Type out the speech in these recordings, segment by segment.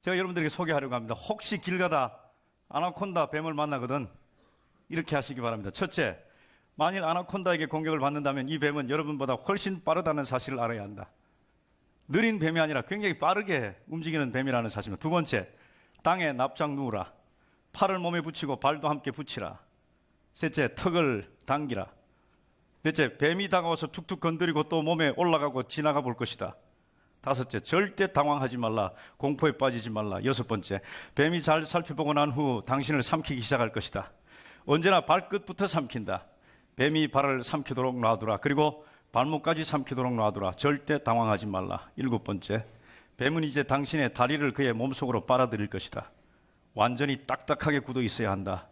제가 여러분들에게 소개하려고 합니다. 혹시 길 가다 아나콘다 뱀을 만나거든 이렇게 하시기 바랍니다. 첫째, 만일 아나콘다에게 공격을 받는다면 이 뱀은 여러분보다 훨씬 빠르다는 사실을 알아야 한다. 느린 뱀이 아니라 굉장히 빠르게 움직이는 뱀이라는 사실입니다. 두 번째, 땅에 납작 누우라. 팔을 몸에 붙이고 발도 함께 붙이라. 셋째, 턱을 당기라. 넷째, 뱀이 다가와서 툭툭 건드리고 또 몸에 올라가고 지나가 볼 것이다. 다섯째, 절대 당황하지 말라. 공포에 빠지지 말라. 여섯 번째, 뱀이 잘 살펴보고 난 후 당신을 삼키기 시작할 것이다. 언제나 발끝부터 삼킨다. 뱀이 발을 삼키도록 놔두라. 그리고 발목까지 삼키도록 놔두라. 절대 당황하지 말라. 일곱 번째, 뱀은 이제 당신의 다리를 그의 몸속으로 빨아들일 것이다. 완전히 딱딱하게 굳어 있어야 한다.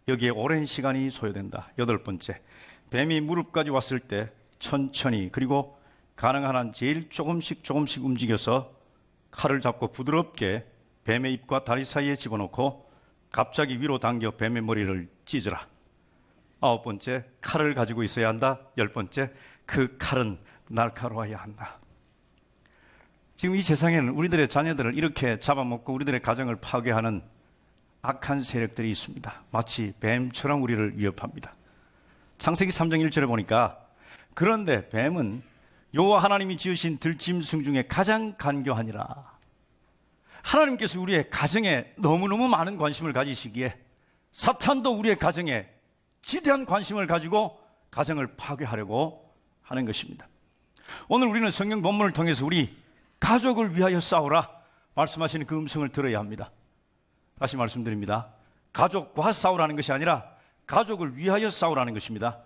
여기에 오랜 시간이 소요된다. 여덟 번째, 뱀이 무릎까지 왔을 때 천천히 그리고 가능한 한 제일 조금씩 움직여서 칼을 잡고 부드럽게 뱀의 입과 다리 사이에 집어넣고 갑자기 위로 당겨 뱀의 머리를 찢으라. 아홉 번째, 칼을 가지고 있어야 한다. 열 번째, 그 칼은 날카로워야 한다. 지금 이 세상에는 우리들의 자녀들을 이렇게 잡아먹고 우리들의 가정을 파괴하는 악한 세력들이 있습니다. 마치 뱀처럼 우리를 위협합니다. 창세기 3장 1절에 보니까 그런데 뱀은 여호와 하나님이 지으신 들짐승 중에 가장 간교하니라. 하나님께서 우리의 가정에 너무너무 많은 관심을 가지시기에 사탄도 우리의 가정에 지대한 관심을 가지고 가정을 파괴하려고 하는 것입니다. 오늘 우리는 성경 본문을 통해서 우리 가족을 위하여 싸우라 말씀하시는 그 음성을 들어야 합니다. 다시 말씀드립니다. 가족과 싸우라는 것이 아니라 가족을 위하여 싸우라는 것입니다.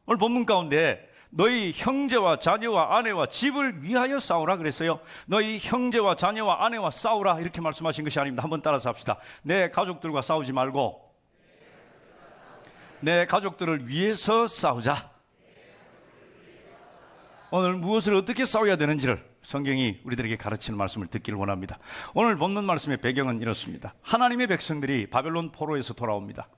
오늘 본문 가운데 너희 형제와 자녀와 아내와 집을 위하여 싸우라 그랬어요. 너희 형제와 자녀와 아내와 싸우라 이렇게 말씀하신 것이 아닙니다. 한번 따라서 합시다. 내 가족들과 싸우지 말고 내 가족들을 위해서 싸우자. 오늘 무엇을 어떻게 싸워야 되는지를 성경이 우리들에게 가르치는 말씀을 듣기를 원합니다. 오늘 본문 말씀의 배경은 이렇습니다. 하나님의 백성들이 바벨론 포로에서 돌아옵니다.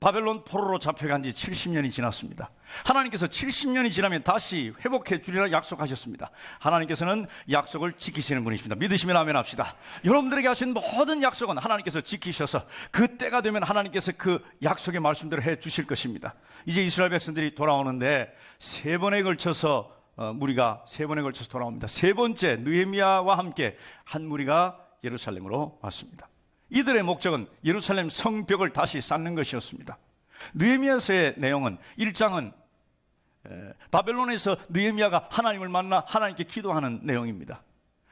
바벨론 포로로 잡혀간 지 70년이 지났습니다. 하나님께서 70년이 지나면 다시 회복해 주리라 약속하셨습니다. 하나님께서는 약속을 지키시는 분이십니다. 믿으시면 아멘 합시다. 여러분들에게 하신 모든 약속은 하나님께서 지키셔서 그 때가 되면 하나님께서 그 약속의 말씀대로 해 주실 것입니다. 이제 이스라엘 백성들이 돌아오는데 세 번에 걸쳐서 무리가 세 번에 걸쳐서 돌아옵니다. 세 번째 느헤미야와 함께 한 무리가 예루살렘으로 왔습니다. 이들의 목적은 예루살렘 성벽을 다시 쌓는 것이었습니다. 느헤미야서의 내용은 1장은 바벨론에서 느헤미야가 하나님을 만나 하나님께 기도하는 내용입니다.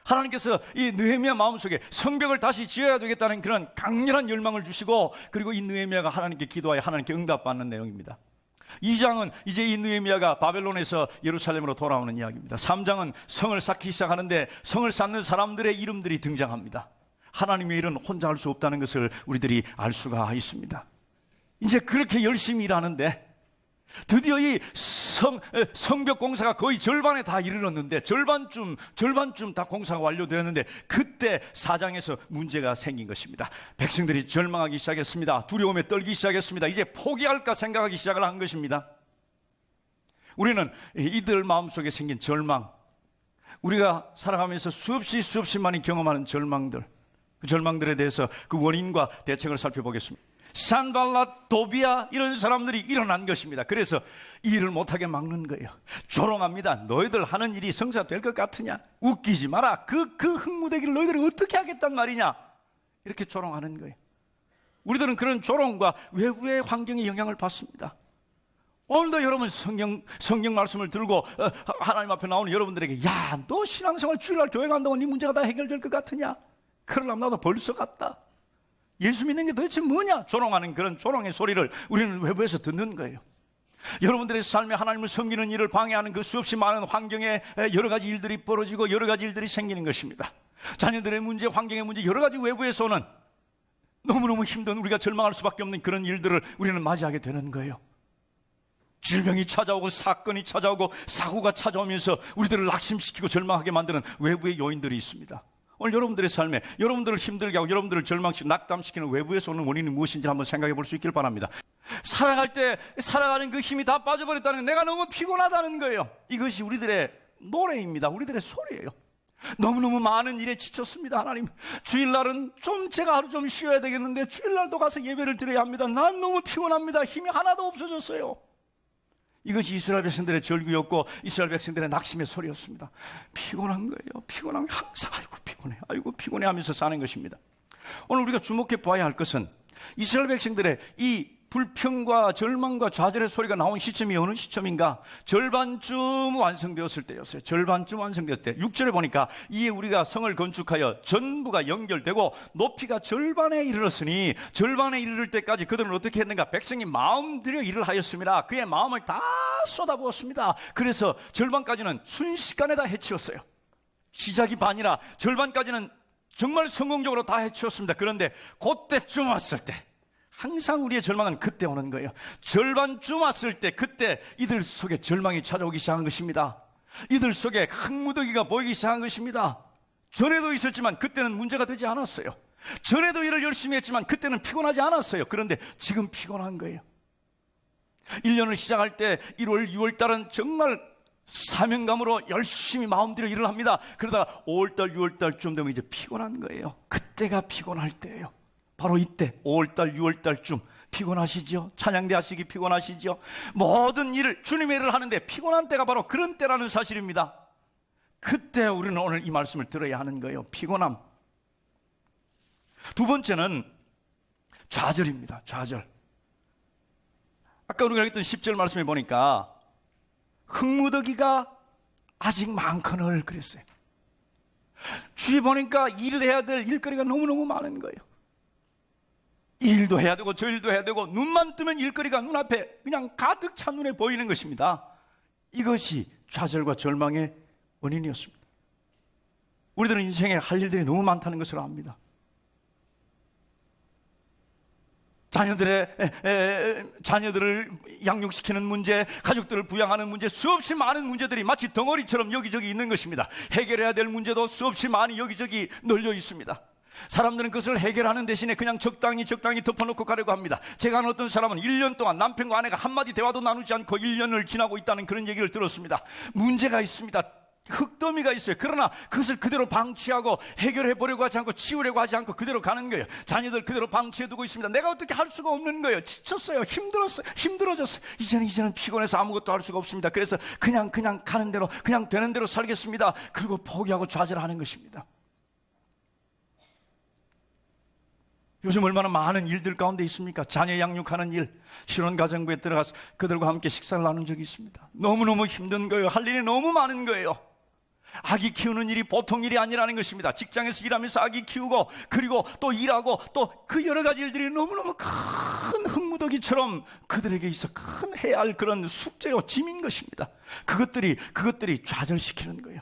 하나님께서 이 느헤미야 마음속에 성벽을 다시 지어야 되겠다는 그런 강렬한 열망을 주시고 그리고 이 느헤미야가 하나님께 기도하여 하나님께 응답받는 내용입니다. 2장은 이제 이 느헤미야가 바벨론에서 예루살렘으로 돌아오는 이야기입니다. 3장은 성을 쌓기 시작하는데 성을 쌓는 사람들의 이름들이 등장합니다. 하나님의 일은 혼자 할 수 없다는 것을 우리들이 알 수가 있습니다. 이제 그렇게 열심히 일하는데 드디어 이 성벽 공사가 거의 절반에 다 이르렀는데 절반쯤 다 공사가 완료되었는데 그때 4장에서 문제가 생긴 것입니다. 백성들이 절망하기 시작했습니다. 두려움에 떨기 시작했습니다. 이제 포기할까 생각하기 시작을 한 것입니다. 우리는 이들 마음속에 생긴 절망, 우리가 살아가면서 수없이 많이 경험하는 절망들, 그 절망들에 대해서 그 원인과 대책을 살펴보겠습니다. 산발랏, 도비아 이런 사람들이 일어난 것입니다. 그래서 이 일을 못하게 막는 거예요. 조롱합니다. 너희들 하는 일이 성사될 것 같으냐? 웃기지 마라. 그 흙무대기를 너희들이 어떻게 하겠단 말이냐? 이렇게 조롱하는 거예요. 우리들은 그런 조롱과 외부의 환경의 영향을 받습니다. 오늘도 여러분 성경 말씀을 들고 하나님 앞에 나오는 여러분들에게 야, 너 신앙생활 주일날 교회 간다고 네 문제가 다 해결될 것 같으냐? 그러려면 나도 벌써 갔다. 예수 믿는 게 도대체 뭐냐? 조롱하는 그런 조롱의 소리를 우리는 외부에서 듣는 거예요. 여러분들의 삶에 하나님을 섬기는 일을 방해하는 그 수없이 많은 환경에 여러 가지 일들이 벌어지고 여러 가지 일들이 생기는 것입니다. 자녀들의 문제, 환경의 문제, 여러 가지 외부에서 오는 너무너무 힘든 우리가 절망할 수밖에 없는 그런 일들을 우리는 맞이하게 되는 거예요. 질병이 찾아오고 사건이 찾아오고 사고가 찾아오면서 우리들을 낙심시키고 절망하게 만드는 외부의 요인들이 있습니다. 오늘 여러분들의 삶에 여러분들을 힘들게 하고 여러분들을 절망시키고 낙담시키는 외부에서 오는 원인이 무엇인지 한번 생각해 볼 수 있길 바랍니다. 살아갈 때 살아가는 그 힘이 다 빠져버렸다는 건 내가 너무 피곤하다는 거예요. 이것이 우리들의 노래입니다. 우리들의 소리예요. 너무너무 많은 일에 지쳤습니다. 하나님, 주일날은 제가 하루 좀 쉬어야 되겠는데 주일날도 가서 예배를 드려야 합니다. 난 너무 피곤합니다. 힘이 하나도 없어졌어요. 이것이 이스라엘 백성들의 절규였고 이스라엘 백성들의 낙심의 소리였습니다. 피곤한 거예요. 피곤한 게 항상 아이고 피곤해 하면서 사는 것입니다. 오늘 우리가 주목해 봐야 할 것은 이스라엘 백성들의 이 불평과 절망과 좌절의 소리가 나온 시점이 어느 시점인가? 절반쯤 완성되었을 때였어요. 절반쯤 완성되었을 때 6절에 보니까 이에 우리가 성을 건축하여 전부가 연결되고 높이가 절반에 이르렀으니 절반에 이르를 때까지 그들은 어떻게 했는가? 백성이 마음 들여 일을 하였습니다. 그의 마음을 다 쏟아부었습니다. 그래서 절반까지는 순식간에 다 해치웠어요. 시작이 반이라 절반까지는 정말 성공적으로 다 해치웠습니다. 그런데 그때쯤 왔을 때, 항상 우리의 절망은 그때 오는 거예요. 절반쯤 왔을 때, 그때 이들 속에 절망이 찾아오기 시작한 것입니다. 이들 속에 흙무더기가 보이기 시작한 것입니다. 전에도 있었지만 그때는 문제가 되지 않았어요. 전에도 일을 열심히 했지만 그때는 피곤하지 않았어요. 그런데 지금 피곤한 거예요. 1년을 시작할 때 1월, 2월 달은 정말 사명감으로 열심히 마음들여 일을 합니다. 그러다가 5월달, 6월달쯤 되면 이제 피곤한 거예요. 그때가 피곤할 때예요. 바로 이때 5월달, 6월달쯤 피곤하시죠? 찬양대 하시기 피곤하시죠? 모든 일을, 주님의 일을 하는데 피곤한 때가 바로 그런 때라는 사실입니다. 그때 우리는 오늘 이 말씀을 들어야 하는 거예요. 피곤함. 두 번째는 좌절입니다. 좌절. 아까 우리가 했던 10절 말씀에 보니까 흙무더기가 아직 많거늘 그랬어요. 주위에 보니까 일해야 될 일거리가 너무너무 많은 거예요. 이 일도 해야 되고 저 일도 해야 되고 눈만 뜨면 일거리가 눈앞에 그냥 가득 찬 눈에 보이는 것입니다. 이것이 좌절과 절망의 원인이었습니다. 우리들은 인생에 할 일들이 너무 많다는 것을 압니다. 자녀들을 양육시키는 문제, 가족들을 부양하는 문제, 수없이 많은 문제들이 마치 덩어리처럼 여기저기 있는 것입니다. 해결해야 될 문제도 수없이 많이 여기저기 널려 있습니다. 사람들은 그것을 해결하는 대신에 그냥 적당히 덮어놓고 가려고 합니다. 제가 아는 어떤 사람은 1년 동안 남편과 아내가 한마디 대화도 나누지 않고 1년을 지나고 있다는 그런 얘기를 들었습니다. 문제가 있습니다. 흙더미가 있어요. 그러나 그것을 그대로 방치하고 해결해 보려고 하지 않고 치우려고 하지 않고 그대로 가는 거예요. 자녀들 그대로 방치해 두고 있습니다. 내가 어떻게 할 수가 없는 거예요. 지쳤어요. 힘들어졌어요. 이제는 피곤해서 아무것도 할 수가 없습니다. 그래서 그냥 가는 대로, 그냥 되는 대로 살겠습니다. 그리고 포기하고 좌절하는 것입니다. 요즘 얼마나 많은 일들 가운데 있습니까? 자녀 양육하는 일, 신혼가정부에 들어가서 그들과 함께 식사를 나눈 적이 있습니다. 너무너무 힘든 거예요. 할 일이 너무 많은 거예요. 아기 키우는 일이 보통 일이 아니라는 것입니다. 직장에서 일하면서 아기 키우고 그리고 또 일하고 또 그 여러 가지 일들이 너무너무 큰 흙무더기처럼 그들에게 있어 큰 해야 할 그런 숙제요, 짐인 것입니다. 그것들이 좌절시키는 거예요.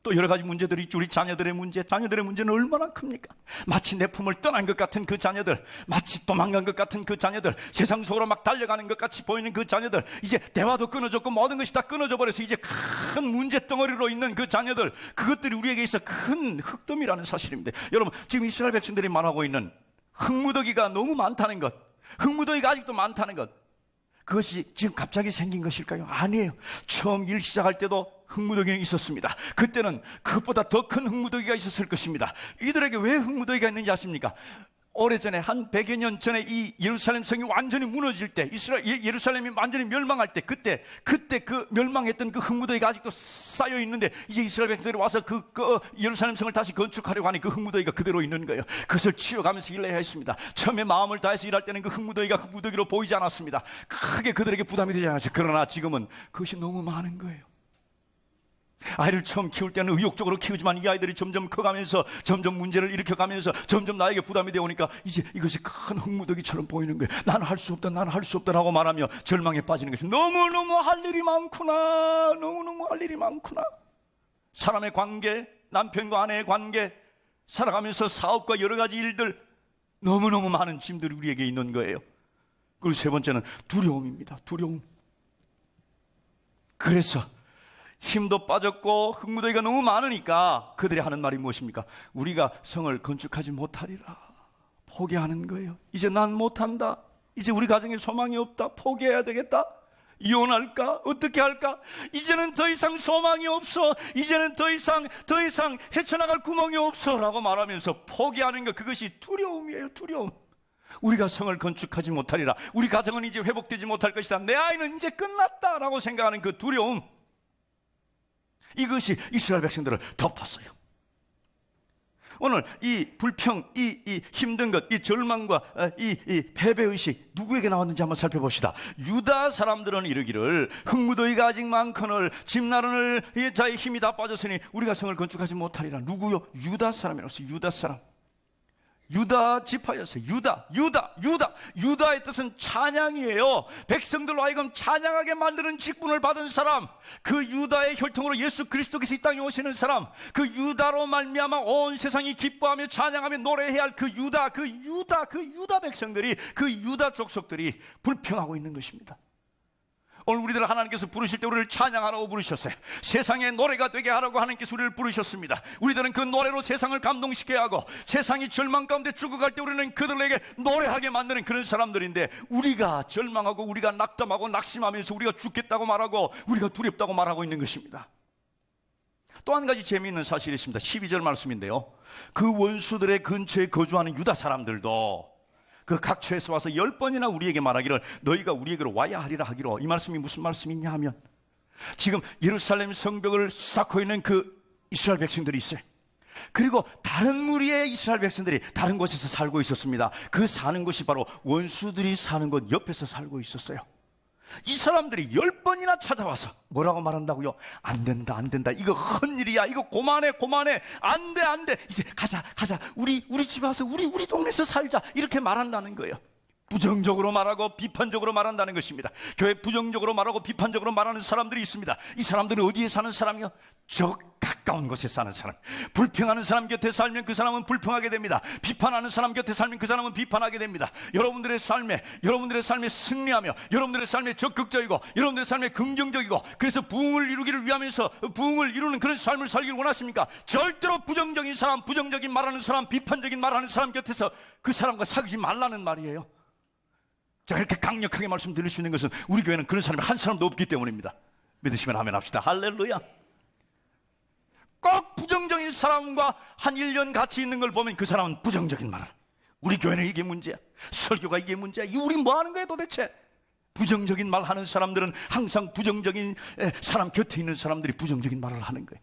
또 여러 가지 문제들이 있죠. 우리 자녀들의 문제는 얼마나 큽니까? 마치 내 품을 떠난 것 같은 그 자녀들, 마치 도망간 것 같은 그 자녀들, 세상 속으로 막 달려가는 것 같이 보이는 그 자녀들, 이제 대화도 끊어졌고 모든 것이 다 끊어져 버려서 이제 큰 문제 덩어리로 있는 그 자녀들, 그것들이 우리에게 있어 큰 흙더미라는 사실입니다. 여러분, 지금 이스라엘 백성들이 말하고 있는 흙무더기가 너무 많다는 것, 흙무더기가 아직도 많다는 것, 그것이 지금 갑자기 생긴 것일까요? 아니에요. 처음 일 시작할 때도 흙무더기는 있었습니다. 그때는 그것보다 더 큰 흙무더기가 있었을 것입니다. 이들에게 왜 흙무더기가 있는지 아십니까? 오래전에 한 100여 년 전에 이 예루살렘 성이 완전히 무너질 때, 예루살렘이 완전히 멸망할 때, 그때 그 멸망했던 그 흙무더기가 아직도 쌓여 있는데, 이제 이스라엘 백성들이 와서 그 예루살렘 성을 다시 건축하려고 하니 그 흙무더기가 그대로 있는 거예요. 그것을 치워가면서 일해야 했습니다. 처음에 마음을 다해서 일할 때는 그 흙무더기가 흙무더기로 보이지 않았습니다. 크게 그들에게 부담이 되지 않았죠. 그러나 지금은 그것이 너무 많은 거예요. 아이를 처음 키울 때는 의욕적으로 키우지만 이 아이들이 점점 커가면서 점점 문제를 일으켜가면서 점점 나에게 부담이 되오니까 이제 이것이 큰 흙무더기처럼 보이는 거예요. 나는 할 수 없다라고 말하며 절망에 빠지는 것이 너무너무 할 일이 많구나. 사람의 관계, 남편과 아내의 관계, 살아가면서 사업과 여러 가지 일들, 너무너무 많은 짐들이 우리에게 있는 거예요. 그리고 세 번째는 두려움입니다. 두려움. 그래서 힘도 빠졌고 흙무더기가 너무 많으니까 그들이 하는 말이 무엇입니까? 우리가 성을 건축하지 못하리라. 포기하는 거예요. 이제 난 못한다. 이제 우리 가정에 소망이 없다. 포기해야 되겠다. 이혼할까? 어떻게 할까? 이제는 더 이상 소망이 없어. 이제는 더 이상 헤쳐나갈 구멍이 없어 라고 말하면서 포기하는 것, 그것이 두려움이에요. 두려움. 우리가 성을 건축하지 못하리라, 우리 가정은 이제 회복되지 못할 것이다, 내 아이는 이제 끝났다 라고 생각하는 그 두려움, 이것이 이스라엘 백성들을 덮었어요. 오늘 이 불평, 이 힘든 것, 이 절망과 이 패배의식 누구에게 나왔는지 한번 살펴봅시다. 유다 사람들은 이르기를 흙무더기가 아직 많거늘 집 나르는 자의 힘이 다 빠졌으니 우리가 성을 건축하지 못하리라. 누구요? 유다 사람이라서. 유다 사람, 유다 지파였어요. 유다의 뜻은 찬양이에요. 백성들로 하여금 찬양하게 만드는 직분을 받은 사람, 그 유다의 혈통으로 예수 그리스도께서 이 땅에 오시는 사람, 그 유다로 말미암아 온 세상이 기뻐하며 찬양하며 노래해야 할 그 유다 백성들이, 그 유다 족속들이 불평하고 있는 것입니다. 오늘 우리들을 하나님께서 부르실 때 우리를 찬양하라고 부르셨어요. 세상의 노래가 되게 하라고 하나님께서 우리를 부르셨습니다. 우리들은 그 노래로 세상을 감동시켜야 하고, 세상이 절망 가운데 죽어갈 때 우리는 그들에게 노래하게 만드는 그런 사람들인데, 우리가 절망하고 우리가 낙담하고 낙심하면서 우리가 죽겠다고 말하고 우리가 두렵다고 말하고 있는 것입니다. 또 한 가지 재미있는 사실이 있습니다. 12절 말씀인데요, 그 원수들의 근처에 거주하는 유다 사람들도 그 각처에서 와서 10번이나 우리에게 말하기를 너희가 우리에게로 와야 하리라 하기로. 이 말씀이 무슨 말씀이냐 하면, 지금 예루살렘 성벽을 쌓고 있는 그 이스라엘 백성들이 있어요. 그리고 다른 무리의 이스라엘 백성들이 다른 곳에서 살고 있었습니다. 그 사는 곳이 바로 원수들이 사는 곳 옆에서 살고 있었어요. 이 사람들이 10번이나 찾아와서 뭐라고 말한다고요? 안 된다, 이거 헛일이야, 이거 고만해, 안 돼, 이제 가자, 우리 집에 와서 우리 동네에서 살자, 이렇게 말한다는 거예요. 부정적으로 말하고 비판적으로 말한다는 것입니다. 교회 부정적으로 말하고 비판적으로 말하는 사람들이 있습니다. 이 사람들은 어디에 사는 사람이요? 저 가까운 곳에 사는 사람. 불평하는 사람 곁에 살면 그 사람은 불평하게 됩니다. 비판하는 사람 곁에 살면 그 사람은 비판하게 됩니다. 여러분들의 삶에 승리하며, 여러분들의 삶에 적극적이고, 여러분들의 삶에 긍정적이고, 그래서 부흥을 이루기를 위하면서 부흥을 이루는 그런 삶을 살기를 원하십니까? 절대로 부정적인 사람, 부정적인 말하는 사람, 비판적인 말하는 사람 곁에서 그 사람과 사귀지 말라는 말이에요. 제가 이렇게 강력하게 말씀드릴 수 있는 것은 우리 교회는 그런 사람이 한 사람도 없기 때문입니다. 믿으시면 아멘 합시다. 할렐루야. 꼭 부정적인 사람과 한 1년 같이 있는 걸 보면 그 사람은 부정적인 말을. 우리 교회는 이게 문제야, 설교가 이게 문제야, 우리 뭐 하는 거야 도대체? 부정적인 말 하는 사람들은 항상 부정적인 사람 곁에 있는 사람들이 부정적인 말을 하는 거예요.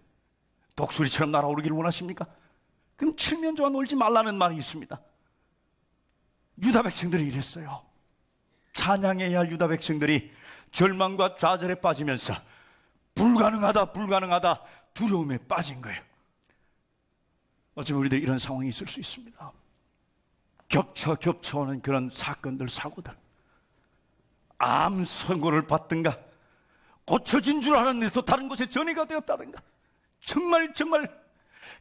독수리처럼 날아오르기를 원하십니까? 그럼 칠면조와 놀지 말라는 말이 있습니다. 유다 백성들이 이랬어요. 찬양해야 할 유다 백성들이 절망과 좌절에 빠지면서 불가능하다 두려움에 빠진 거예요. 어쩌면 우리들 이런 상황이 있을 수 있습니다. 겹쳐오는 그런 사건들, 사고들, 암 선고를 받든가, 고쳐진 줄 알았는데 또 다른 곳에 전이가 되었다든가, 정말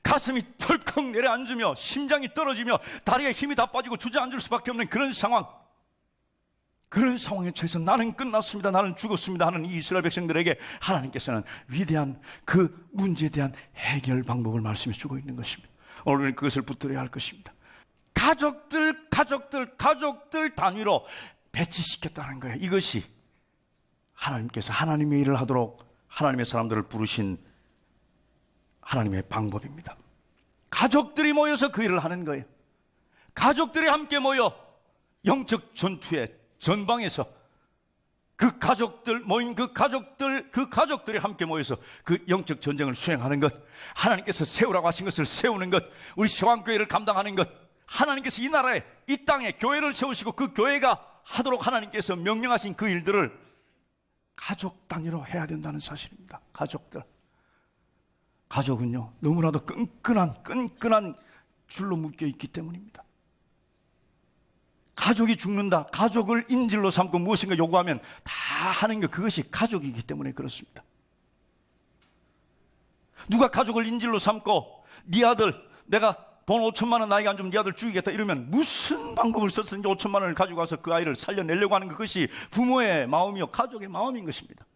가슴이 털컥 내려앉으며 심장이 떨어지며 다리에 힘이 다 빠지고 주저앉을 수밖에 없는 그런 상황, 그런 상황에 처해서 나는 끝났습니다, 나는 죽었습니다 하는 이 이스라엘 백성들에게 하나님께서는 위대한 그 문제에 대한 해결 방법을 말씀해 주고 있는 것입니다. 오늘은 그것을 붙들어야 할 것입니다. 가족들 단위로 배치시켰다는 거예요. 이것이 하나님께서 하나님의 일을 하도록 하나님의 사람들을 부르신 하나님의 방법입니다. 가족들이 모여서 그 일을 하는 거예요. 가족들이 함께 모여 영적 전투에 전방에서 그 가족들이 함께 모여서 그 영적 전쟁을 수행하는 것, 하나님께서 세우라고 하신 것을 세우는 것, 우리 세왕교회를 감당하는 것, 하나님께서 이 나라에, 이 땅에 교회를 세우시고 그 교회가 하도록 하나님께서 명령하신 그 일들을 가족 단위로 해야 된다는 사실입니다. 가족은요, 너무나도 끈끈한 줄로 묶여 있기 때문입니다. 가족이 죽는다, 가족을 인질로 삼고 무엇인가 요구하면 다 하는 것, 그것이 가족이기 때문에 그렇습니다. 누가 가족을 인질로 삼고 네 아들, 내가 돈 5천만 원 나에게 안 주면 네 아들 죽이겠다 이러면 무슨 방법을 썼든지 5천만 원을 가지고 와서 그 아이를 살려내려고 하는 그것이 부모의 마음이요, 가족의 마음인 것입니다.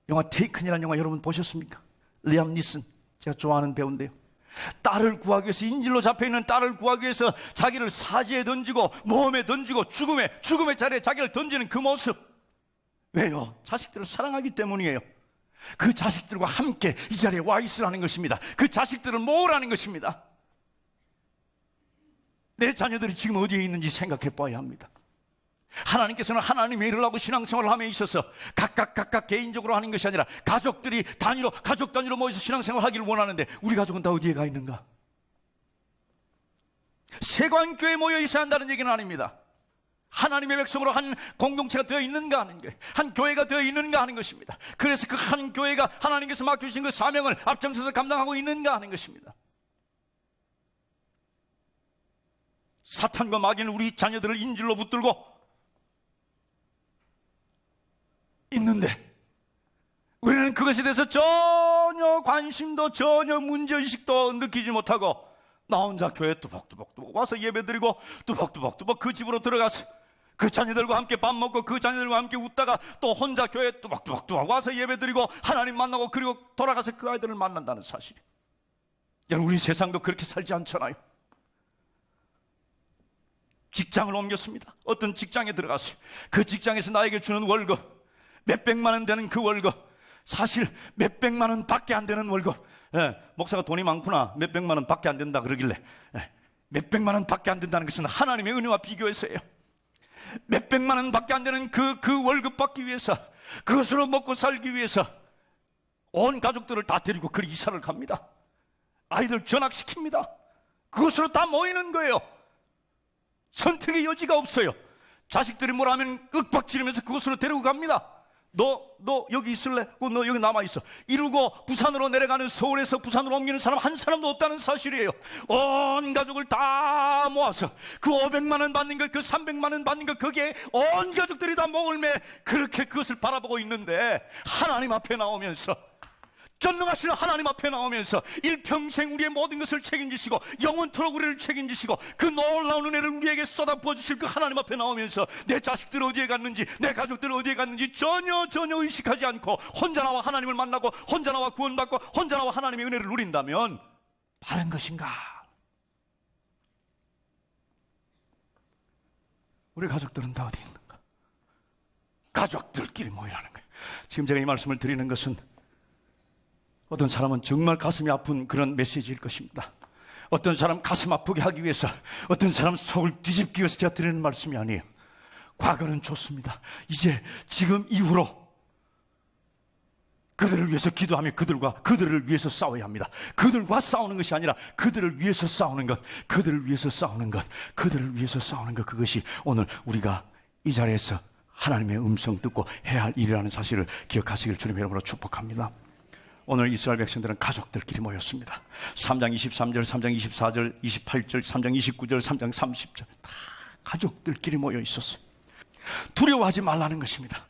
영화 테이큰이라는 영화 여러분 보셨습니까? 리암 니슨, 제가 좋아하는 배우인데요, 딸을 구하기 위해서, 인질로 잡혀있는 딸을 구하기 위해서 자기를 사지에 던지고 모험에 던지고 죽음의 자리에 자기를 던지는 그 모습, 왜요? 자식들을 사랑하기 때문이에요. 그 자식들과 함께 이 자리에 와 있으라는 것입니다. 그 자식들을 모으라는 것입니다. 내 자녀들이 지금 어디에 있는지 생각해 봐야 합니다. 하나님께서는 하나님의 일을 하고 신앙생활을 함에 있어서 각각 개인적으로 하는 것이 아니라 가족들이 단위로, 가족 단위로 모여서 신앙생활을 하기를 원하는데 우리 가족은 다 어디에 가 있는가? 세관교회에 모여 있어야 한다는 얘기는 아닙니다. 하나님의 백성으로 한 공동체가 되어 있는가 하는 거예요. 한 교회가 되어 있는가 하는 것입니다. 그래서 그 한 교회가 하나님께서 맡겨주신 그 사명을 앞장서서 감당하고 있는가 하는 것입니다. 사탄과 마귀는 우리 자녀들을 인질로 붙들고 있는데 우리는 그것에 대해서 전혀 관심도 전혀 문제의식도 느끼지 못하고 나 혼자 교회에 뚜벅뚜벅 와서 예배드리고 뚜벅뚜벅 그 집으로 들어가서 그 자녀들과 함께 밥 먹고 그 자녀들과 함께 웃다가 또 혼자 교회에 뚜벅뚜벅 와서 예배드리고 하나님 만나고 그리고 돌아가서 그 아이들을 만난다는 사실. 여러분, 우리 세상도 그렇게 살지 않잖아요. 직장을 옮겼습니다. 어떤 직장에 들어갔어요. 그 직장에서 나에게 주는 월급 몇백만 원 되는 그 월급, 사실 몇백만 원 밖에 안 되는 월급. 목사가 돈이 많구나, 몇백만 원 밖에 안 된다 그러길래 몇백만 원 밖에 안 된다는 것은 하나님의 은혜와 비교해서예요. 몇백만 원 밖에 안 되는 그 월급 받기 위해서, 그것으로 먹고 살기 위해서 온 가족들을 다 데리고 그 이사를 갑니다. 아이들 전학시킵니다. 그것으로 다 모이는 거예요. 선택의 여지가 없어요. 자식들이 뭐라 하면 윽박지르면서 그곳으로 데리고 갑니다. 너 여기 있을래? 너 여기 남아있어. 이러고 부산으로 내려가는, 서울에서 부산으로 옮기는 사람 한 사람도 없다는 사실이에요. 온 가족을 다 모아서 그 500만 원 받는 것, 그 300만 원 받는 것, 거기에 온 가족들이 다 목을매 그렇게 그것을 바라보고 있는데 하나님 앞에 나오면서, 전능하신 하나님 앞에 나오면서 일평생 우리의 모든 것을 책임지시고 영원토록 우리를 책임지시고 그 놀라운 은혜를 우리에게 쏟아 부어주실 그 하나님 앞에 나오면서 내 자식들 어디에 갔는지, 내 가족들 어디에 갔는지 전혀 의식하지 않고 혼자 나와 하나님을 만나고 혼자 나와 구원받고 혼자 나와 하나님의 은혜를 누린다면 바른 것인가? 우리 가족들은 다 어디 있는가? 가족들끼리 모이라는 거예요. 지금 제가 이 말씀을 드리는 것은 어떤 사람은 정말 가슴이 아픈 그런 메시지일 것입니다. 어떤 사람 가슴 아프게 하기 위해서, 어떤 사람 속을 뒤집기 위해서 제가 드리는 말씀이 아니에요. 과거는 좋습니다. 이제 지금 이후로 그들을 위해서 기도하며 그들을 위해서 싸워야 합니다. 그들과 싸우는 것이 아니라 그들을 위해서 싸우는 것, 그들을 위해서 싸우는 것, 그들을 위해서 싸우는 것, 그것이 오늘 우리가 이 자리에서 하나님의 음성 듣고 해야 할 일이라는 사실을 기억하시길 주님의 이름으로 축복합니다. 오늘 이스라엘 백성들은 가족들끼리 모였습니다. 3장 23절, 3장 24절, 28절, 3장 29절, 3장 30절 다 가족들끼리 모여 있었어요. 두려워하지 말라는 것입니다.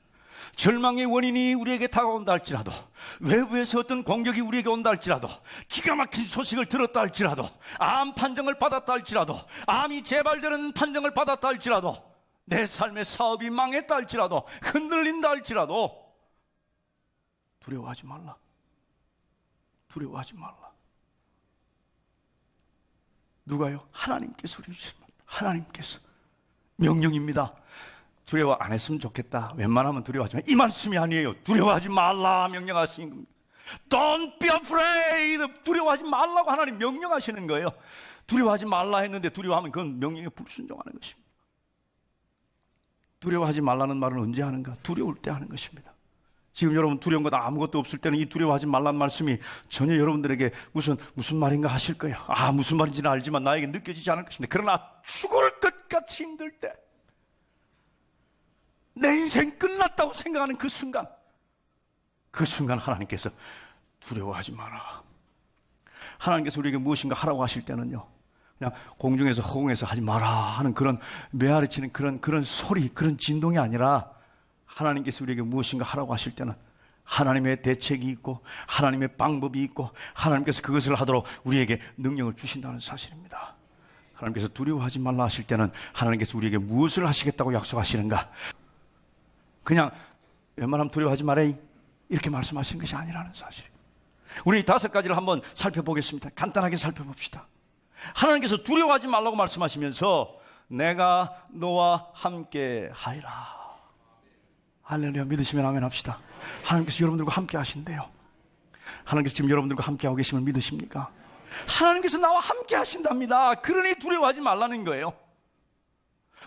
절망의 원인이 우리에게 다가온다 할지라도, 외부에서 어떤 공격이 우리에게 온다 할지라도, 기가 막힌 소식을 들었다 할지라도, 암 판정을 받았다 할지라도, 암이 재발되는 판정을 받았다 할지라도, 내 삶의 사업이 망했다 할지라도, 흔들린다 할지라도 두려워하지 말라. 두려워하지 말라. 누가요? 하나님께서 우리 주신 말. 하나님께서 명령입니다. 두려워 안 했으면 좋겠다, 웬만하면 두려워하지 마, 이 말씀이 아니에요. 두려워하지 말라 명령하시는 겁니다. Don't be afraid. 두려워하지 말라고 하나님 명령하시는 거예요. 두려워하지 말라 했는데 두려워하면 그건 명령에 불순종하는 것입니다. 두려워하지 말라는 말은 언제 하는가? 두려울 때 하는 것입니다. 지금 여러분 두려운 것 아무것도 없을 때는 이 두려워하지 말라는 말씀이 전혀 여러분들에게 무슨 말인가 하실 거예요. 무슨 말인지는 알지만 나에게 느껴지지 않을 것입니다. 그러나 죽을 것 같이 힘들 때, 내 인생 끝났다고 생각하는 그 순간 하나님께서 두려워하지 마라. 하나님께서 우리에게 무엇인가 하라고 하실 때는요, 그냥 공중에서 허공에서 하지 마라 하는 그런 메아리치는 그런 소리, 그런 진동이 아니라 하나님께서 우리에게 무엇인가 하라고 하실 때는 하나님의 대책이 있고 하나님의 방법이 있고 하나님께서 그것을 하도록 우리에게 능력을 주신다는 사실입니다. 하나님께서 두려워하지 말라 하실 때는 하나님께서 우리에게 무엇을 하시겠다고 약속하시는가? 그냥 웬만하면 두려워하지 말아 이렇게 말씀하신 것이 아니라는 사실. 우리 5가지를 한번 살펴보겠습니다. 간단하게 살펴봅시다. 하나님께서 두려워하지 말라고 말씀하시면서 내가 너와 함께 하리라. 할렐루야. 믿으시면 아멘 합시다. 하나님께서 여러분들과 함께 하신대요. 하나님께서 지금 여러분들과 함께 하고 계심을 믿으십니까? 하나님께서 나와 함께 하신답니다. 그러니 두려워하지 말라는 거예요.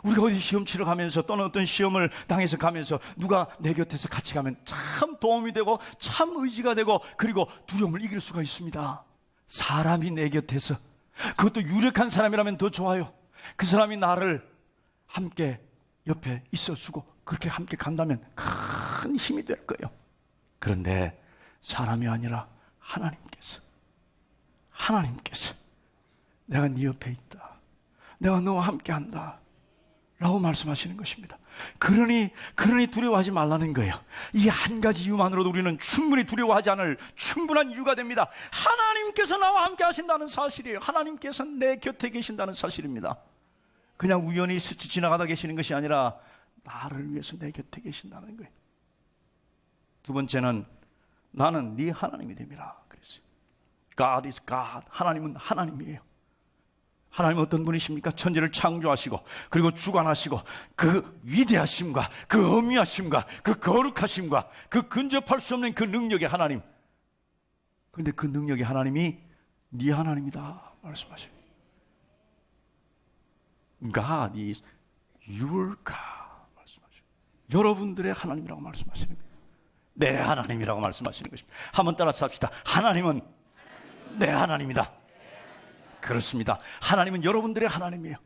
우리가 어디 시험 치러 가면서 또는 어떤 시험을 당해서 가면서 누가 내 곁에서 같이 가면 참 도움이 되고 참 의지가 되고 그리고 두려움을 이길 수가 있습니다. 사람이 내 곁에서, 그것도 유력한 사람이라면 더 좋아요. 그 사람이 나를 함께 옆에 있어주고 그렇게 함께 간다면 큰 힘이 될 거예요. 그런데 사람이 아니라 하나님께서 내가 네 옆에 있다, 내가 너와 함께 한다 라고 말씀하시는 것입니다. 그러니 두려워하지 말라는 거예요. 이 한 가지 이유만으로도 우리는 충분히 두려워하지 않을 충분한 이유가 됩니다. 하나님께서 나와 함께 하신다는 사실이에요. 하나님께서 내 곁에 계신다는 사실입니다. 그냥 우연히 스쳐 지나가다 계시는 것이 아니라 나를 위해서 내 곁에 계신다는 거예요. 두 번째는 나는 네 하나님이 됨이라 그랬어요. God is God. 하나님은 하나님이에요. 하나님은 어떤 분이십니까? 천지를 창조하시고 그리고 주관하시고 그 위대하심과 그 엄미하심과 그 거룩하심과 그 근접할 수 없는 그 능력의 하나님. 그런데 그 능력의 하나님이 네 하나님이다 말씀하셔요. God is your God 말씀하셔요. 여러분들의 하나님이라고 말씀하시는 거예요. 내 하나님이라고 말씀하시는 것입니다. 한번 따라서 합시다. 하나님은 내 하나님이다. 그렇습니다. 하나님은 여러분들의 하나님이에요.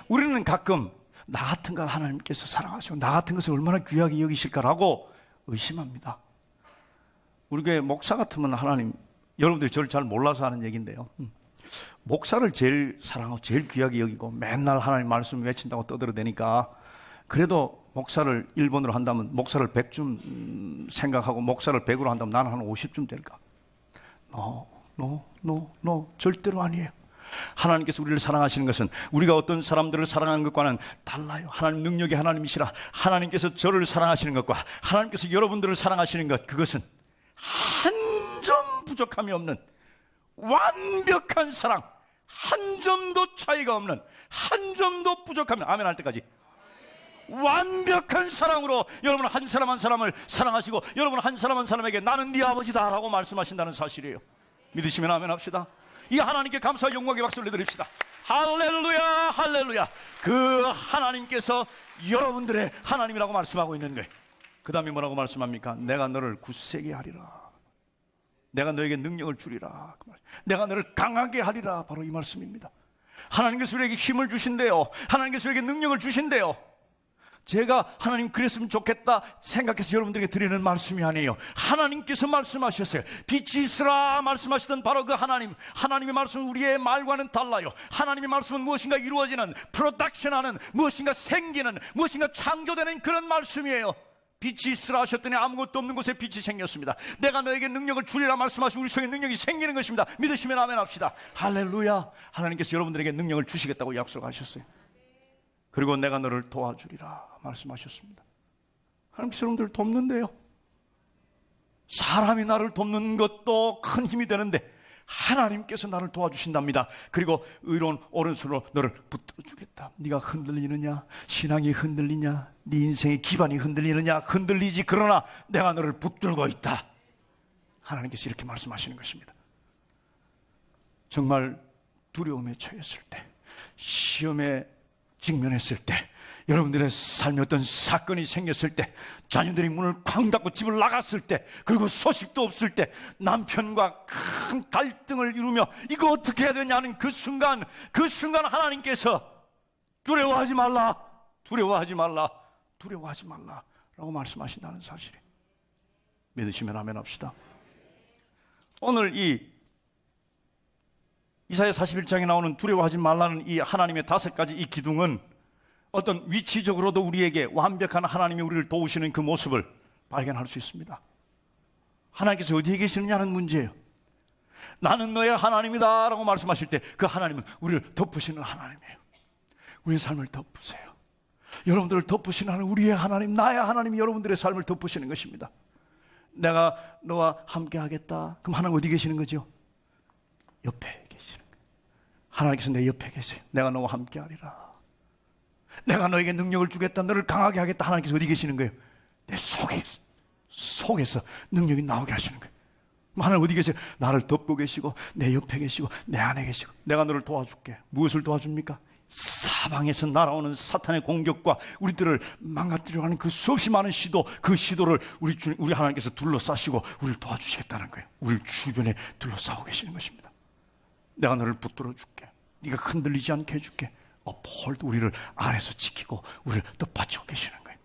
우리는 가끔 나 같은 걸 하나님께서 사랑하시고 나 같은 것을 얼마나 귀하게 여기실까라고 의심합니다. 우리 교회 목사 같으면 하나님, 여러분들이 저를 잘 몰라서 하는 얘기인데요, 목사를 제일 사랑하고 제일 귀하게 여기고 맨날 하나님 말씀 외친다고 떠들어대니까 그래도 목사를 1번으로 한다면 목사를 100쯤 생각하고 목사를 100으로 한다면 나는 한 50쯤 될까? No, 절대로 아니에요. 하나님께서 우리를 사랑하시는 것은 우리가 어떤 사람들을 사랑하는 것과는 달라요. 하나님 능력의 하나님이시라. 하나님께서 저를 사랑하시는 것과 하나님께서 여러분들을 사랑하시는 것, 그것은 한 점 부족함이 없는 완벽한 사랑, 한 점도 차이가 없는, 한 점도 부족함이, 아멘 할 때까지 완벽한 사랑으로 여러분 한 사람 한 사람을 사랑하시고 여러분 한 사람 한 사람에게 나는 네 아버지다 라고 말씀하신다는 사실이에요. 믿으시면 아멘 합시다. 이 하나님께 감사와 영광의 박수를 내드립시다. 할렐루야, 할렐루야. 그 하나님께서 여러분들의 하나님이라고 말씀하고 있는 거예요. 그 다음에 뭐라고 말씀합니까? 내가 너를 굳세게 하리라. 내가 너에게 능력을 주리라. 내가 너를 강하게 하리라. 바로 이 말씀입니다. 하나님께서 우리에게 힘을 주신대요. 하나님께서 우리에게 능력을 주신대요. 제가 하나님 그랬으면 좋겠다 생각해서 여러분들에게 드리는 말씀이 아니에요. 하나님께서 말씀하셨어요. 빛이 있으라 말씀하시던 바로 그 하나님, 하나님의 말씀은 우리의 말과는 달라요. 하나님의 말씀은 무엇인가 이루어지는, 프로덕션하는, 무엇인가 생기는, 무엇인가 창조되는 그런 말씀이에요. 빛이 있으라 하셨더니 아무것도 없는 곳에 빛이 생겼습니다. 내가 너에게 능력을 주리라 말씀하시고 우리 속에 능력이 생기는 것입니다. 믿으시면 아멘 합시다. 할렐루야. 하나님께서 여러분들에게 능력을 주시겠다고 약속하셨어요. 그리고 내가 너를 도와주리라 말씀하셨습니다. 하나님께서 여러분들을 돕는데요, 사람이 나를 돕는 것도 큰 힘이 되는데 하나님께서 나를 도와주신답니다. 그리고 의로운 오른손으로 너를 붙들어주겠다. 네가 흔들리느냐, 신앙이 흔들리냐, 네 인생의 기반이 흔들리느냐, 흔들리지. 그러나 내가 너를 붙들고 있다. 하나님께서 이렇게 말씀하시는 것입니다. 정말 두려움에 처했을 때, 시험에 직면했을 때, 여러분들의 삶에 어떤 사건이 생겼을 때, 자녀들이 문을 쾅 닫고 집을 나갔을 때, 그리고 소식도 없을 때, 남편과 큰 갈등을 이루며 이거 어떻게 해야 되냐는 그 순간 하나님께서 두려워하지 말라, 두려워하지 말라, 두려워하지 말라 라고 말씀하신다는 사실이, 믿으시면 아멘 합시다. 오늘 이 이사야 41장에 나오는 두려워하지 말라는 이 하나님의 5가지 이 기둥은 어떤 위치적으로도 우리에게 완벽한 하나님이 우리를 도우시는 그 모습을 발견할 수 있습니다. 하나님께서 어디에 계시느냐는 문제예요. 나는 너의 하나님이다 라고 말씀하실 때 그 하나님은 우리를 덮으시는 하나님이에요. 우리의 삶을 덮으세요. 여러분들을 덮으시는 하나님, 우리의 하나님, 나의 하나님이 여러분들의 삶을 덮으시는 것입니다. 내가 너와 함께 하겠다. 그럼 하나님 어디 계시는 거죠? 옆에 계시는 거예요. 하나님께서 내 옆에 계세요. 내가 너와 함께 하리라. 내가 너에게 능력을 주겠다, 너를 강하게 하겠다. 하나님께서 어디 계시는 거예요? 내 속에서 능력이 나오게 하시는 거예요. 하나님 어디 계세요? 나를 덮고 계시고 내 옆에 계시고 내 안에 계시고 내가 너를 도와줄게. 무엇을 도와줍니까? 사방에서 날아오는 사탄의 공격과 우리들을 망가뜨리려고 하는 그 수없이 많은 시도, 그 시도를 우리 하나님께서 둘러싸시고 우리를 도와주시겠다는 거예요. 우리를 주변에 둘러싸고 계시는 것입니다. 내가 너를 붙들어 줄게. 네가 흔들리지 않게 해줄게. uphold, 우리를 안에서 지키고 우리를 뜻받치고 계시는 거예요.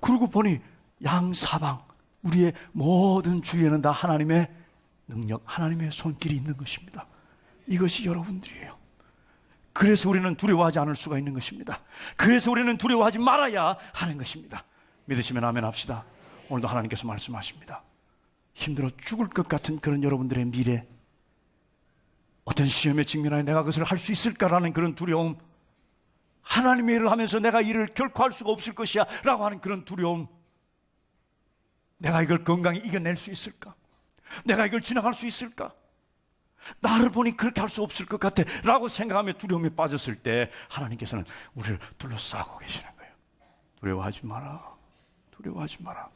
그러고 보니 양사방 우리의 모든 주위에는 다 하나님의 능력, 하나님의 손길이 있는 것입니다. 이것이 여러분들이에요. 그래서 우리는 두려워하지 않을 수가 있는 것입니다. 그래서 우리는 두려워하지 말아야 하는 것입니다. 믿으시면 아멘 합시다. 오늘도 하나님께서 말씀하십니다. 힘들어 죽을 것 같은 그런 여러분들의 미래, 어떤 시험에 직면하여 내가 그것을 할 수 있을까라는 그런 두려움, 하나님의 일을 하면서 내가 이를 결코 할 수가 없을 것이야 라고 하는 그런 두려움, 내가 이걸 건강히 이겨낼 수 있을까? 내가 이걸 지나갈 수 있을까? 나를 보니 그렇게 할 수 없을 것 같아 라고 생각하며 두려움에 빠졌을 때 하나님께서는 우리를 둘러싸고 계시는 거예요. 두려워하지 마라. 두려워하지 마라.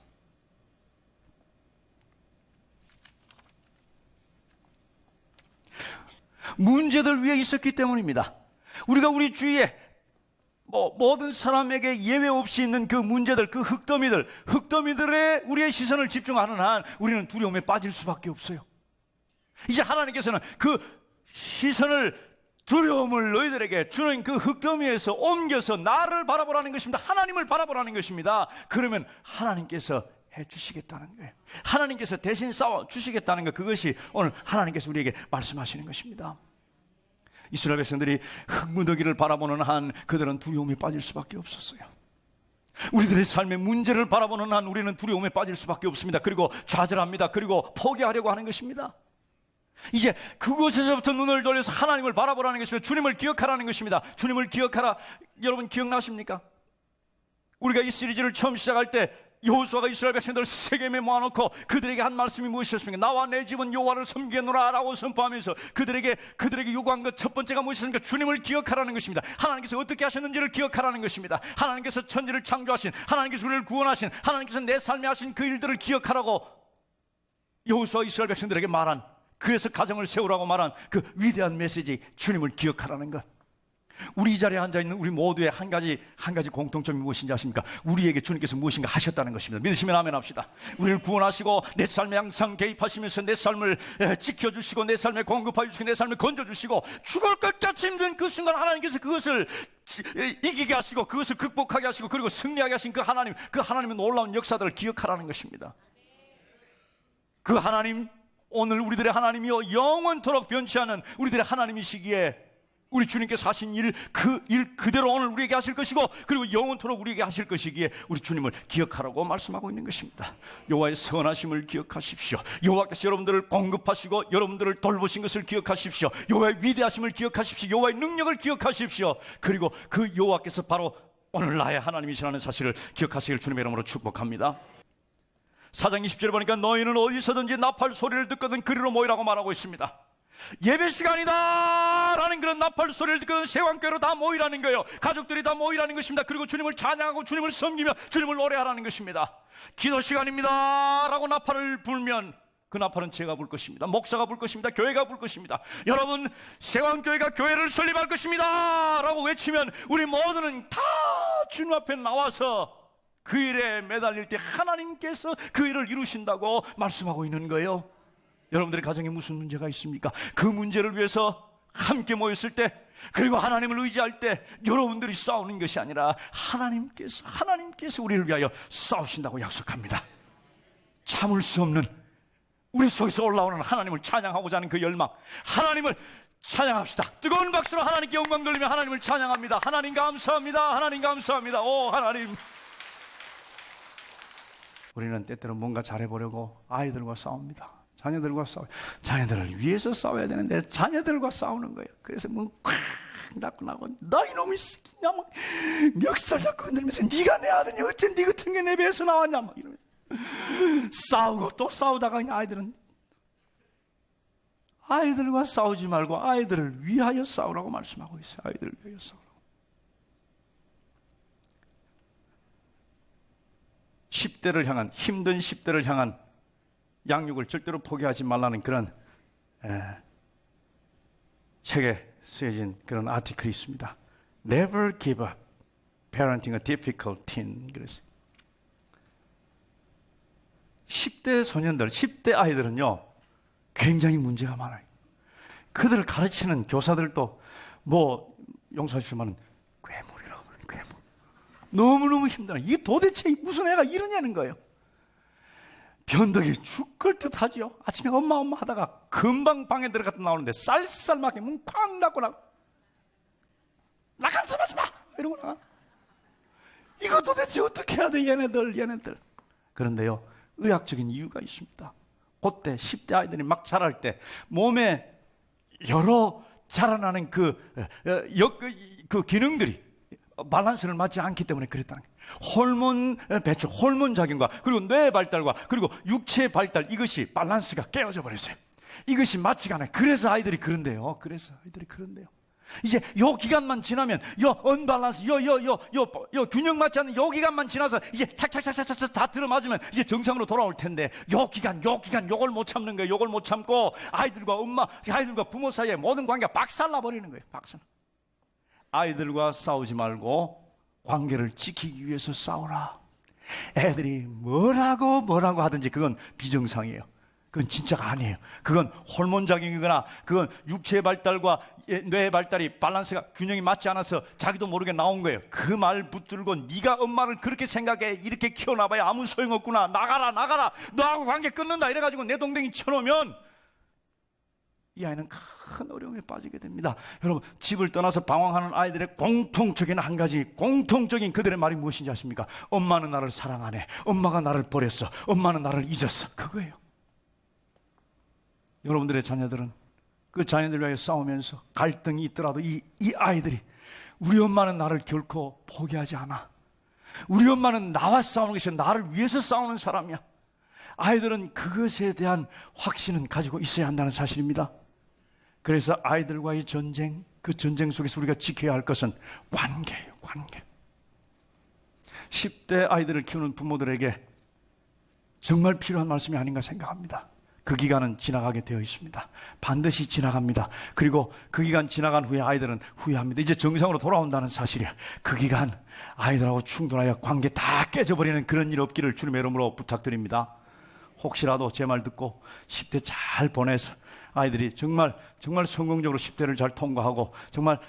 문제들 위에 있었기 때문입니다. 우리가 우리 주위에 모든 사람에게 예외 없이 있는 그 문제들, 그 흙더미들의 우리의 시선을 집중하는 한 우리는 두려움에 빠질 수밖에 없어요. 이제 하나님께서는 그 시선을, 두려움을 너희들에게 주는 그 흙더미에서 옮겨서 나를 바라보라는 것입니다. 하나님을 바라보라는 것입니다. 그러면 하나님께서 해주시겠다는 거예요. 하나님께서 대신 싸워주시겠다는 것, 그것이 오늘 하나님께서 우리에게 말씀하시는 것입니다. 이스라엘 백성들이 흙무더기를 바라보는 한 그들은 두려움에 빠질 수밖에 없었어요. 우리들의 삶의 문제를 바라보는 한 우리는 두려움에 빠질 수밖에 없습니다. 그리고 좌절합니다. 그리고 포기하려고 하는 것입니다. 이제 그곳에서부터 눈을 돌려서 하나님을 바라보라는 것입니다. 주님을 기억하라는 것입니다. 주님을 기억하라. 여러분 기억나십니까? 우리가 이 시리즈를 처음 시작할 때 여호수아가 이스라엘 백성들을 세겜에 모아놓고 그들에게 한 말씀이 무엇이었습니까? 나와 내 집은 여호와를 섬기노라 라고 선포하면서 그들에게 요구한 것 첫 번째가 무엇이었습니까? 주님을 기억하라는 것입니다. 하나님께서 어떻게 하셨는지를 기억하라는 것입니다. 하나님께서 천지를 창조하신, 하나님께서 우리를 구원하신, 하나님께서 내 삶에 하신 그 일들을 기억하라고 여호수아 이스라엘 백성들에게 말한, 그래서 가정을 세우라고 말한 그 위대한 메시지, 주님을 기억하라는 것. 우리 이 자리에 앉아있는 우리 모두의 한 가지 공통점이 무엇인지 아십니까? 우리에게 주님께서 무엇인가 하셨다는 것입니다. 믿으시면 아멘 합시다. 우리를 구원하시고 내 삶에 항상 개입하시면서 내 삶을 지켜주시고 내 삶에 공급하여 주시고 내 삶을 건져주시고 죽을 것 같이 힘든 그 순간 하나님께서 그것을 이기게 하시고 그것을 극복하게 하시고 그리고 승리하게 하신 그 하나님의 놀라운 역사들을 기억하라는 것입니다. 그 하나님, 오늘 우리들의 하나님이요 영원토록 변치 않은 우리들의 하나님이시기에 우리 주님께서 하신 그 일 그대로 오늘 우리에게 하실 것이고 그리고 영원토록 우리에게 하실 것이기에 우리 주님을 기억하라고 말씀하고 있는 것입니다. 여호와의 선하심을 기억하십시오. 여호와께서 여러분들을 공급하시고 여러분들을 돌보신 것을 기억하십시오. 여호와의 위대하심을 기억하십시오. 여호와의 능력을 기억하십시오. 그리고 그 여호와께서 바로 오늘 나의 하나님이시라는 사실을 기억하시길 주님의 이름으로 축복합니다. 4장 20절에 보니까 너희는 어디서든지 나팔 소리를 듣거든 그리로 모이라고 말하고 있습니다. 예배 시간이다 라는 그런 나팔 소리를 듣고 세왕교회로 다 모이라는 거예요. 가족들이 다 모이라는 것입니다. 그리고 주님을 찬양하고 주님을 섬기며 주님을 노래하라는 것입니다. 기도 시간입니다 라고 나팔을 불면 그 나팔은 제가 불 것입니다. 목사가 불 것입니다. 교회가 불 것입니다. 여러분, 세왕교회가 교회를 설립할 것입니다 라고 외치면 우리 모두는 다 주님 앞에 나와서 그 일에 매달릴 때 하나님께서 그 일을 이루신다고 말씀하고 있는 거예요. 여러분들의 가정에 무슨 문제가 있습니까? 그 문제를 위해서 함께 모였을 때, 그리고 하나님을 의지할 때 여러분들이 싸우는 것이 아니라 하나님께서 우리를 위하여 싸우신다고 약속합니다. 참을 수 없는 우리 속에서 올라오는 하나님을 찬양하고자 하는 그 열망, 하나님을 찬양합시다. 뜨거운 박수로 하나님께 영광 돌리며 하나님을 찬양합니다. 하나님 감사합니다. 하나님 감사합니다. 오 하나님. 우리는 때때로 뭔가 잘해보려고 아이들과 싸웁니다. 자녀들과 자녀들을 위해서 싸워야 되는데 자녀들과 싸우는 거예요. 그래서 문 콱 닫고 나고 너 이놈의 새끼냐 막 멱살 잡고 흔들면서 네가 내 아들이냐 어째 네 같은 게 내 배에서 나왔냐 막 이러면서 싸우고 또 싸우다가 아이들과 싸우지 말고 아이들을 위하여 싸우라고 말씀하고 있어요. 아이들을 위하여 싸우라고. 10대를 향한, 힘든 10대를 향한 양육을 절대로 포기하지 말라는 그런 책에 쓰여진 그런 아티클이 있습니다. Never give up parenting a difficult teen. 그랬어요. 10대 소년들, 10대 아이들은요, 굉장히 문제가 많아요. 그들을 가르치는 교사들도 용서하시지만 괴물이라고 말해요. 괴물. 너무너무 힘들어요. 이게 도대체 무슨 애가 이러냐는 거예요. 변덕이 죽을 듯 하죠. 아침에 엄마 하다가 금방 방에 들어갔다 나오는데 쌀쌀하게 문 쾅 닫고 나가서 하지 마! 이러고 나가. 이거 도대체 어떻게 해야 돼, 얘네들. 그런데요, 의학적인 이유가 있습니다. 그때 10대 아이들이 막 자랄 때 몸에 여러 자라나는 그 기능들이 밸런스를 맞지 않기 때문에 그랬다는 거예요. 호르몬 배출, 호르몬 작용과 그리고 뇌 발달과 그리고 육체 발달, 이것이 밸런스가 깨어져 버렸어요. 이것이 맞지가 않아요. 그래서 아이들이 그런데요. 이제 요 기간만 지나면 요 언밸런스, 요 균형 맞지 않는 요 기간만 지나서 이제 착착착착착 다 들어맞으면 이제 정상으로 돌아올 텐데 요 기간 요걸 못 참는 거예요. 요걸 못 참고 아이들과 부모 사이에 모든 관계가 박살나 버리는 거예요. 박살. 아이들과 싸우지 말고 관계를 지키기 위해서 싸우라. 애들이 뭐라고 하든지 그건 비정상이에요. 그건 진짜가 아니에요. 그건 호르몬 작용이거나 그건 육체 발달과 뇌 발달이 밸런스가 균형이 맞지 않아서 자기도 모르게 나온 거예요. 그 말 붙들고 네가 엄마를 그렇게 생각해, 이렇게 키워놔봐야 아무 소용없구나, 나가라 너하고 관계 끊는다 이래가지고 내 동댕이 쳐놓으면 이 아이는 큰 어려움에 빠지게 됩니다. 여러분, 집을 떠나서 방황하는 아이들의 공통적인 한 가지, 공통적인 그들의 말이 무엇인지 아십니까? 엄마는 나를 사랑 안 해, 엄마가 나를 버렸어, 엄마는 나를 잊었어. 그거예요. 여러분들의 자녀들은 그 자녀들 위하여 싸우면서 갈등이 있더라도 이 아이들이 우리 엄마는 나를 결코 포기하지 않아, 우리 엄마는 나와 싸우는 것이 나를 위해서 싸우는 사람이야. 아이들은 그것에 대한 확신은 가지고 있어야 한다는 사실입니다. 그래서 아이들과의 전쟁, 그 전쟁 속에서 우리가 지켜야 할 것은 관계예요. 관계. 10대 아이들을 키우는 부모들에게 정말 필요한 말씀이 아닌가 생각합니다. 그 기간은 지나가게 되어 있습니다. 반드시 지나갑니다. 그리고 그 기간 지나간 후에 아이들은 후회합니다. 이제 정상으로 돌아온다는 사실이야. 그 기간 아이들하고 충돌하여 관계 다 깨져버리는 그런 일 없기를 주님의 이름으로 부탁드립니다. 혹시라도 제 말 듣고 10대 잘 보내서 아이들이 정말 성공적으로 10대를 잘 통과하고 정말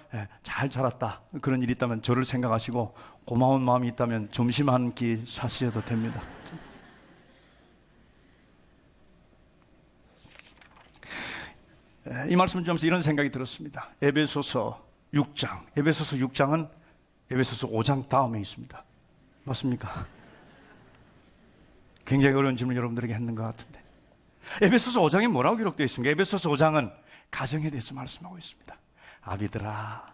잘 자랐다, 그런 일이 있다면 저를 생각하시고 고마운 마음이 있다면 점심 한 끼 사시셔도 됩니다. 이 말씀을 주면서 이런 생각이 들었습니다. 에베소서 6장은 에베소서 5장 다음에 있습니다. 맞습니까? 굉장히 어려운 질문 여러분들에게 했는 것 같은데, 에베소서 5장에 뭐라고 기록되어 있습니까? 에베소서 5장은 가정에 대해서 말씀하고 있습니다. 아비들아,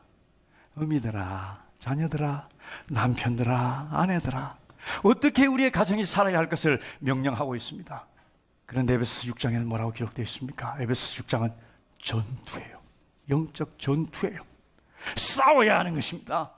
어미들아, 자녀들아, 남편들아, 아내들아, 어떻게 우리의 가정이 살아야 할 것을 명령하고 있습니다. 그런데 에베소서 6장에는 뭐라고 기록되어 있습니까? 에베소서 6장은 전투예요. 영적 전투예요. 싸워야 하는 것입니다.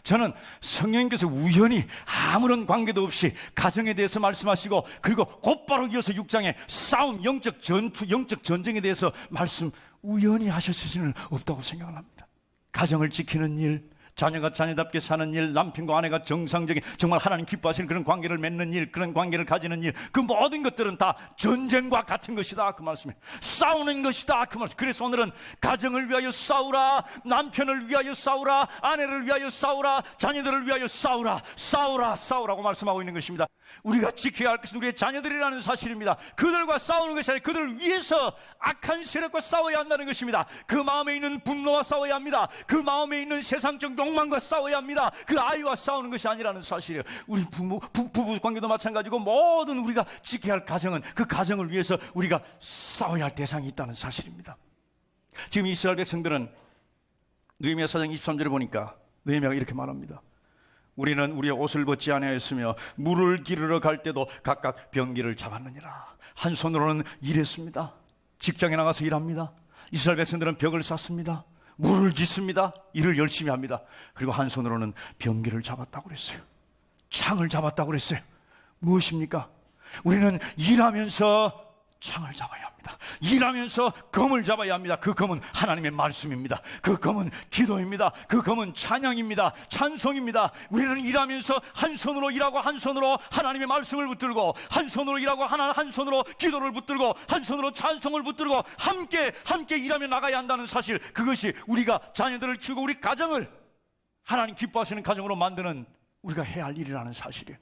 저는 성령님께서 우연히 아무런 관계도 없이 가정에 대해서 말씀하시고 그리고 곧바로 이어서 6장에 싸움, 영적 전투, 영적 전쟁에 대해서 말씀 우연히 하셨을 수는 없다고 생각을 합니다. 가정을 지키는 일, 자녀가 자녀답게 사는 일, 남편과 아내가 정상적인 정말 하나님 기뻐하시는 그런 관계를 맺는 일, 그런 관계를 가지는 일, 그 모든 것들은 다 전쟁과 같은 것이다, 그 말씀에 싸우는 것이다, 그 말씀. 그래서 오늘은 가정을 위하여 싸우라, 남편을 위하여 싸우라, 아내를 위하여 싸우라, 자녀들을 위하여 싸우라고 말씀하고 있는 것입니다. 우리가 지켜야 할 것은 우리의 자녀들이라는 사실입니다. 그들과 싸우는 것이 아니라 그들을 위해서 악한 세력과 싸워야 한다는 것입니다. 그 마음에 있는 분노와 싸워야 합니다. 그 마음에 있는 세상적 욕망과 싸워야 합니다. 그 아이와 싸우는 것이 아니라는 사실이에요. 우리 부부 관계도 마찬가지고 모든 우리가 지켜야 할 가정은 그 가정을 위해서 우리가 싸워야 할 대상이 있다는 사실입니다. 지금 이스라엘 백성들은 느헤미야 4장 23절에 보니까 느헤미야가 이렇게 말합니다. 우리는 우리의 옷을 벗지 아니하였으며 물을 기르러 갈 때도 각각 병기를 잡았느니라. 한 손으로는 일했습니다. 직장에 나가서 일합니다. 이스라엘 백성들은 벽을 쌓습니다. 물을 짓습니다. 일을 열심히 합니다. 그리고 한 손으로는 병기를 잡았다고 그랬어요. 창을 잡았다고 그랬어요. 무엇입니까? 우리는 일하면서 창을 잡아야 합니다. 일하면서 검을 잡아야 합니다. 그 검은 하나님의 말씀입니다. 그 검은 기도입니다. 그 검은 찬양입니다. 찬송입니다. 우리는 일하면서 한 손으로 일하고 한 손으로 하나님의 말씀을 붙들고, 한 손으로 일하고 한 손으로 기도를 붙들고, 한 손으로 찬송을 붙들고 함께 일하며 나가야 한다는 사실, 그것이 우리가 자녀들을 키우고 우리 가정을 하나님 기뻐하시는 가정으로 만드는 우리가 해야 할 일이라는 사실이에요.